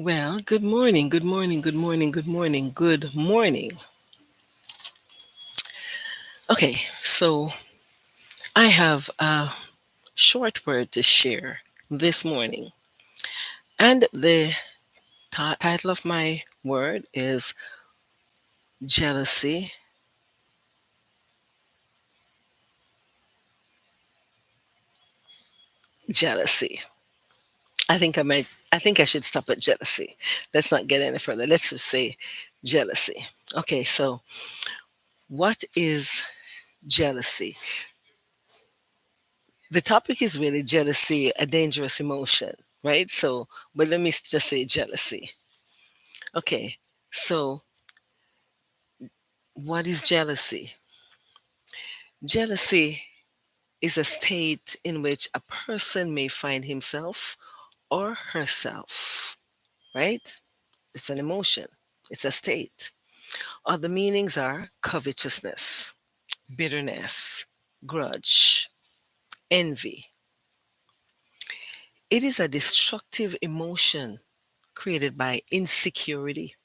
Well, good morning, good morning, good morning, good morning, good morning. Okay, so I have a short word to share this morning. And the title of my word is jealousy. Jealousy. I think I should stop at jealousy. Let's not get any further. Let's just say jealousy. Okay, so what is jealousy? The topic is really jealousy, a dangerous emotion, right? So, but let me just say jealousy. Okay, so what is jealousy? Jealousy is a state in which a person may find himself or herself, right? It's an emotion, it's a state. Other meanings are covetousness, bitterness, grudge, envy. It is a destructive emotion created by insecurity.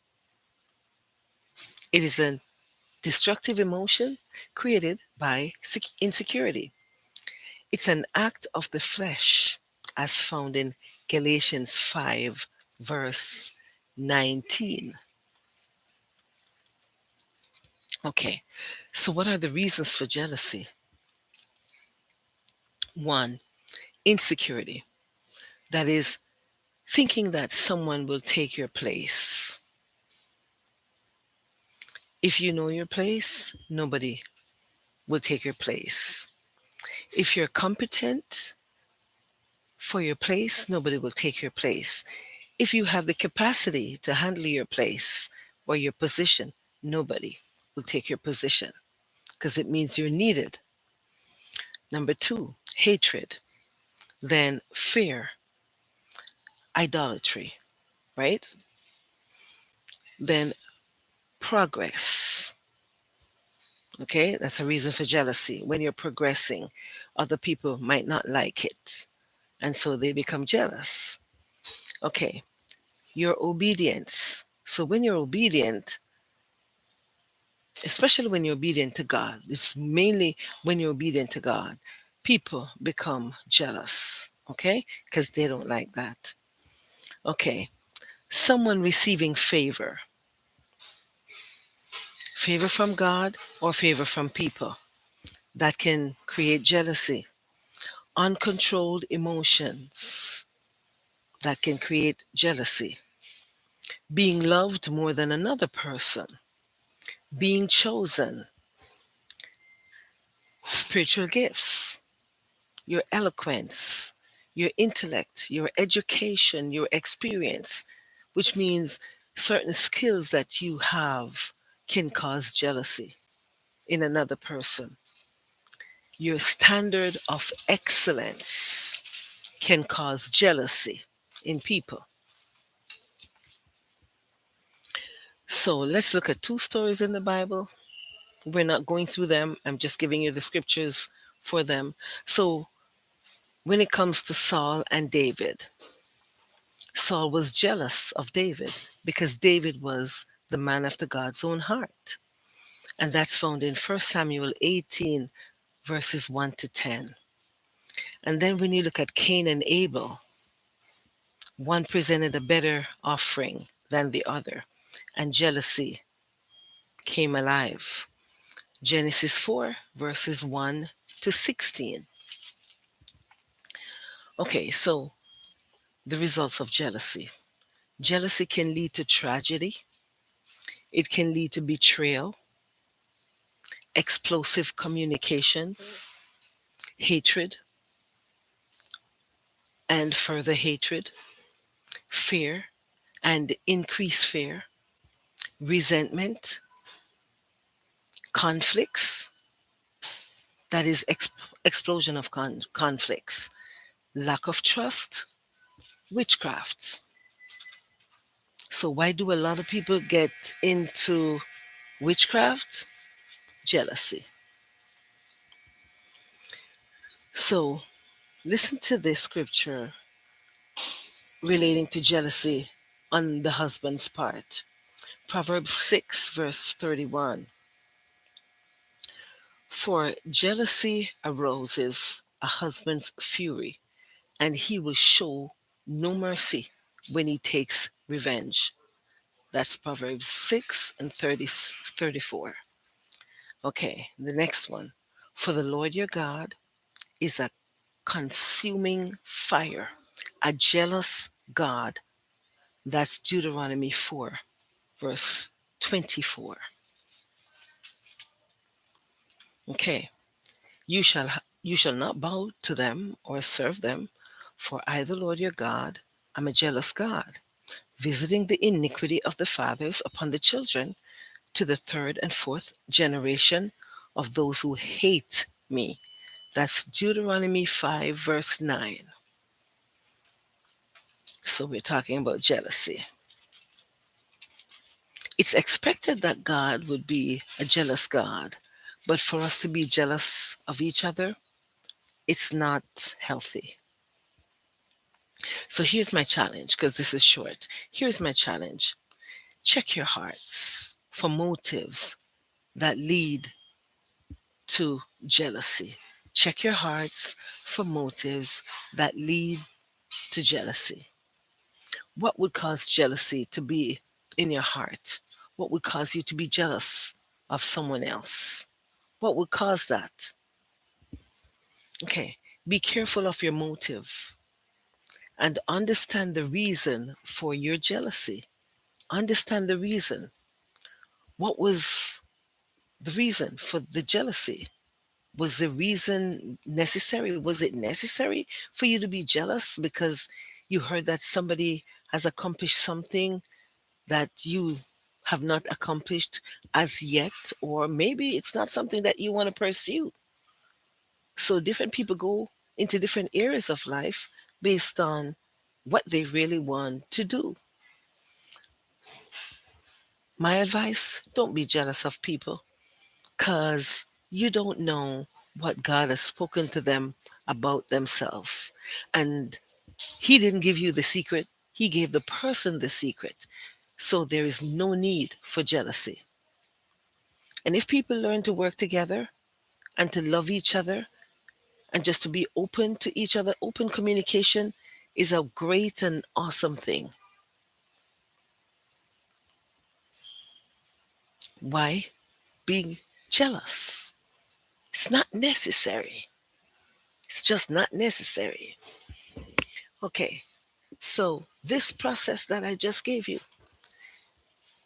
It is a destructive emotion created by insecurity. It's an act of the flesh, as found in Galatians 5, verse 19. Okay, so what are the reasons for jealousy? One, insecurity. That is, thinking that someone will take your place. If you know your place, nobody will take your place. If you're competent for your place, nobody will take your place. If you have the capacity to handle your place or your position, nobody will take your position because it means you're needed. Number two, hatred, then fear, idolatry, right? Then progress. Okay, that's a reason for jealousy. When you're progressing, other people might not like it, and so they become jealous. Okay, your obedience. So when you're obedient, especially when you're obedient to God, it's mainly when you're obedient to God, people become jealous, okay? Because they don't like that. Okay, someone receiving favor from God or favor from people, that can create jealousy. Uncontrolled emotions that can create jealousy. Being loved more than another person, being chosen, spiritual gifts, your eloquence, your intellect, your education, your experience, which means certain skills that you have can cause jealousy in another person. Your standard of excellence can cause jealousy in people. So let's look at two stories in the Bible. We're not going through them, I'm just giving you the scriptures for them. So when it comes to Saul and David, Saul was jealous of David because David was the man after God's own heart. And that's found in 1 Samuel 18, verses 1 to 10. And then when you look at Cain and Abel, one presented a better offering than the other, and jealousy came alive. Genesis 4, verses 1 to 16. Okay, so the results of jealousy. Jealousy can lead to tragedy, it can lead to betrayal, explosive communications, hatred, and further hatred, fear and increased fear, resentment, conflicts, that is explosion of conflicts, lack of trust, witchcraft. So why do a lot of people get into witchcraft? Jealousy. So listen to this scripture relating to jealousy on the husband's part. Proverbs 6, verse 31. For jealousy arouses a husband's fury, and he will show no mercy when he takes revenge. That's Proverbs 6 and 34. Okay, the next one. For the Lord your God is a consuming fire, a jealous God. That's Deuteronomy 4, verse 24. Okay, you shall not bow to them or serve them, for I, the Lord your God, am a jealous God, visiting the iniquity of the fathers upon the children to the third and fourth generation of those who hate me. That's Deuteronomy 5, verse 9. So we're talking about jealousy. It's expected that God would be a jealous God, but for us to be jealous of each other, it's not healthy. So here's my challenge, because this is short. Here's my challenge. Check your hearts for motives that lead to jealousy. Check your hearts for motives that lead to jealousy. What would cause jealousy to be in your heart? What would cause you to be jealous of someone else? What would cause that? Okay, be careful of your motive and understand the reason for your jealousy. Understand the reason. What was the reason for the jealousy? Was the reason necessary? Was it necessary for you to be jealous because you heard that somebody has accomplished something that you have not accomplished as yet? Or maybe it's not something that you want to pursue. So different people go into different areas of life based on what they really want to do. My advice, don't be jealous of people because you don't know what God has spoken to them about themselves. And He didn't give you the secret, He gave the person the secret. So there is no need for jealousy. And if people learn to work together and to love each other and just to be open to each other, open communication is a great and awesome thing. Why? Being jealous. It's not necessary. It's just not necessary. Okay, so this process that I just gave you,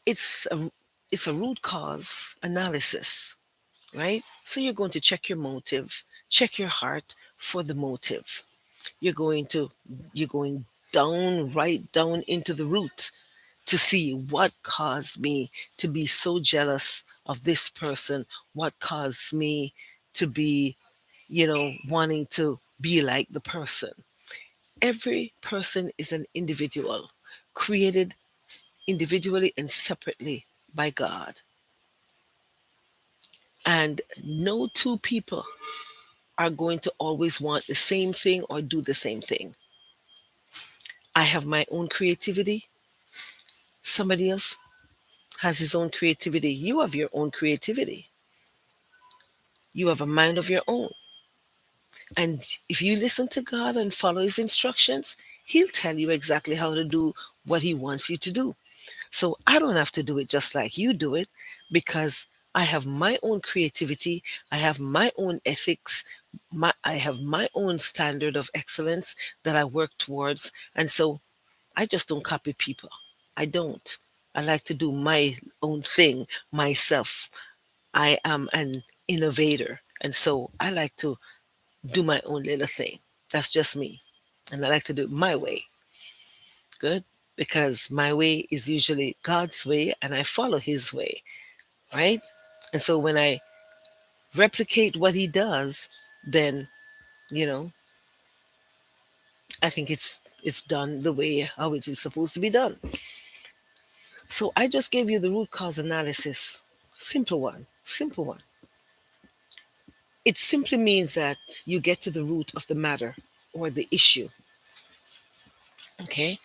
it's a it's a root cause analysis, right? So you're going to check your motive, check your heart for the motive. You're going to you're going down right down into the root to see what caused me to be so jealous of this person, what caused me to be, wanting to be like the person. Every person is an individual, created individually and separately by God. And no two people are going to always want the same thing or do the same thing. I have my own creativity. Somebody else has his own creativity. You have your own creativity. You have a mind of your own. And if you listen to God and follow his instructions, he'll tell you exactly how to do what he wants you to do. So I don't have to do it just like you do it because I have my own creativity. I have my own ethics. I have my own standard of excellence that I work towards. And so I just don't copy people. I don't. I like to do my own thing myself. I am an innovator. And so I like to do my own little thing. That's just me. And I like to do it my way. Good. Because my way is usually God's way and I follow his way. Right. And so when I replicate what he does, then, you know, I think it's done the way how it is supposed to be done. So I just gave you the root cause analysis. Simple one. Simple one. It simply means that you get to the root of the matter or the issue. Okay?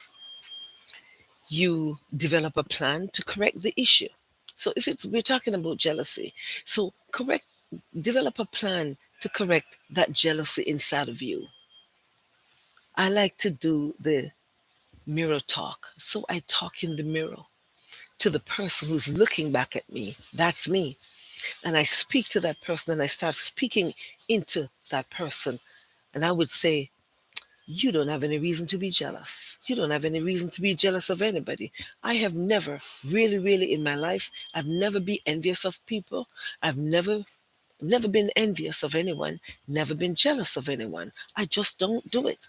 you develop a plan to correct the issue. So if it's we're talking about jealousy, so correct develop a plan to correct that jealousy inside of you. I like to do the mirror talk. So I talk in the mirror to the person who's looking back at me. That's me. And I speak to that person and I start speaking into that person. And I would say, you don't have any reason to be jealous. You don't have any reason to be jealous of anybody. I have never, really, really in my life, I've never been envious of people. I've never been envious of anyone, never been jealous of anyone. I just don't do it.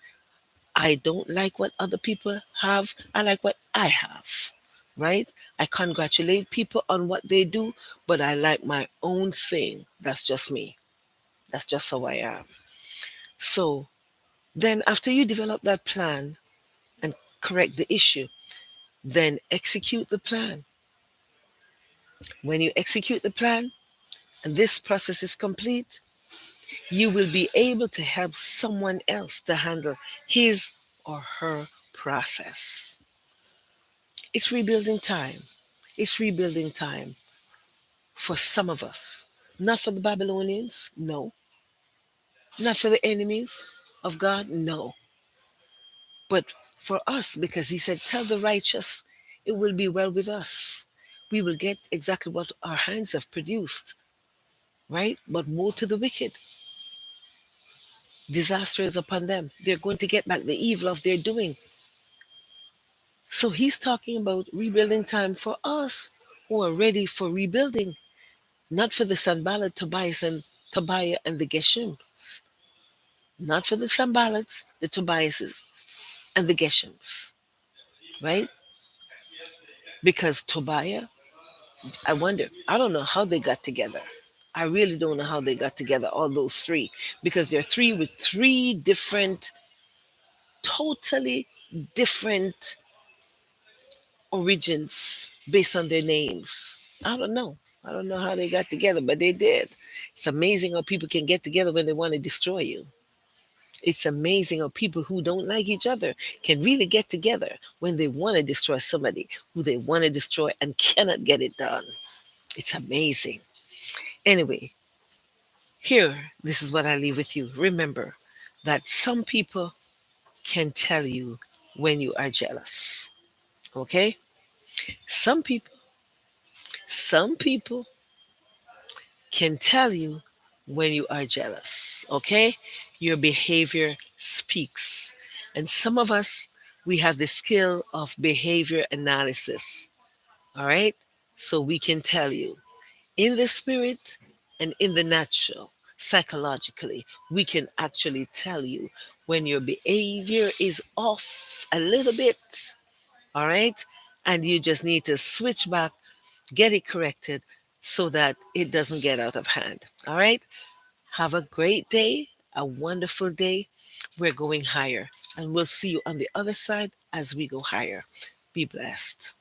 I don't like what other people have. I like what I have. Right? I congratulate people on what they do, but I like my own thing. That's just me. That's just how I am. So then, after you develop that plan and correct the issue, then execute the plan. When you execute the plan and this process is complete, you will be able to help someone else to handle his or her process. It's rebuilding time. It's rebuilding time for some of us. Not for the Babylonians, no. Not for the enemies of God, no. But for us, because he said, tell the righteous, it will be well with us. We will get exactly what our hands have produced, right? But woe to the wicked. Disaster is upon them. They're going to get back the evil of their doing. So he's talking about rebuilding time for us who are ready for rebuilding, not for the Sanballat, Tobiah and the Geshems. Not for the Sanballats, the Tobiases, and the Geshems, right? Because Tobiah, I wonder, I don't know how they got together. I really don't know how they got together, all those three, because they're three with three different, totally different origins based on their names. I don't know. I don't know how they got together, but they did. It's amazing how people can get together when they want to destroy you. It's amazing how people who don't like each other can really get together when they want to destroy somebody who they want to destroy and cannot get it done. It's amazing. Anyway, here, this is what I leave with you. Remember that some people can tell you when you are jealous. Okay? Some people, some people can tell you when you are jealous. Okay? Your behavior speaks. And some of us, we have the skill of behavior analysis. All right? So we can tell you in the spirit and in the natural, psychologically, we can actually tell you when your behavior is off a little bit. All right? And you just need to switch back, get it corrected so that it doesn't get out of hand. All right? Have a great day, a wonderful day. We're going higher, and we'll see you on the other side as we go higher. Be blessed.